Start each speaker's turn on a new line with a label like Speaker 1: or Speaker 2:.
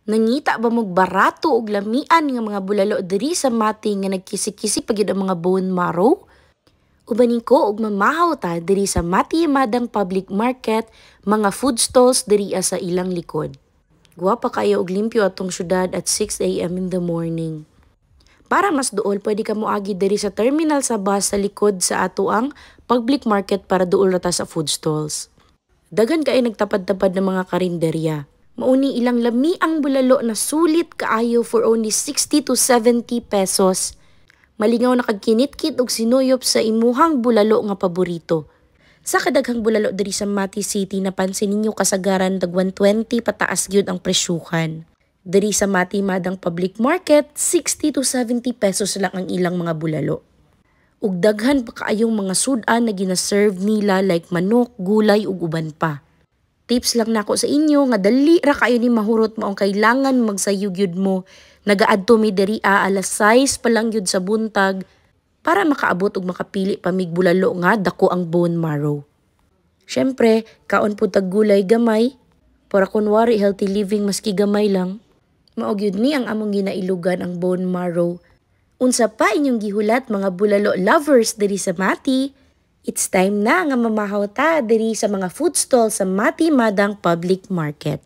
Speaker 1: Nangita ba mog barato og lamian nga mga bulalo diri sa Mati nga nagkisi-kisi pagyud ang mga bone marrow? Ubanin ko og mamahaw ta diri sa Mati Madang Public Market, mga food stalls diri sa ilang likod. Guwapa kayo og limpyo atong syudad at 6 a.m. in the morning. Para mas duol, pwede ka moagi diri sa terminal sa bus sa likod sa ato ang public market para duol rata sa food stalls. Daghan kay nagtapad-tapad ng mga karinderya. Mauni ilang lami ang bulalo na sulit kaayo for only 60 to 70 pesos. Malingaw na kagkinit-kit og sinuyop sa imuhang bulalo nga paborito. Sa kadaghang bulalo diri sa Mati City, napansin ninyo kasagaran dag 120 pataas gyud ang presyuhan. Diri sa Mati Madang Public Market, 60 to 70 pesos lang ang ilang mga bulalo. Ug daghan pa kaayong mga sudan na gina-serve nila like manok, gulay ug uban pa. Tips lang nako sa inyo nga dali ra kayo ni mahurot mo ang kailangan magsayog yud mo. Nagaadto mi diri alas 6 pa lang yud sa buntag para makaabot ug makapili pa mig bulalo nga dako ang bone marrow. Syempre, kaon pud tag gulay gamay para kunwari healthy living maski gamay lang. Mao gyud ni ang among ginailugan ang bone marrow. Unsa pa inyong gihulat mga bulalo lovers diri sa Mati? It's time na nga mamahaw ta diri sa mga food stall sa Mati Madang Public Market.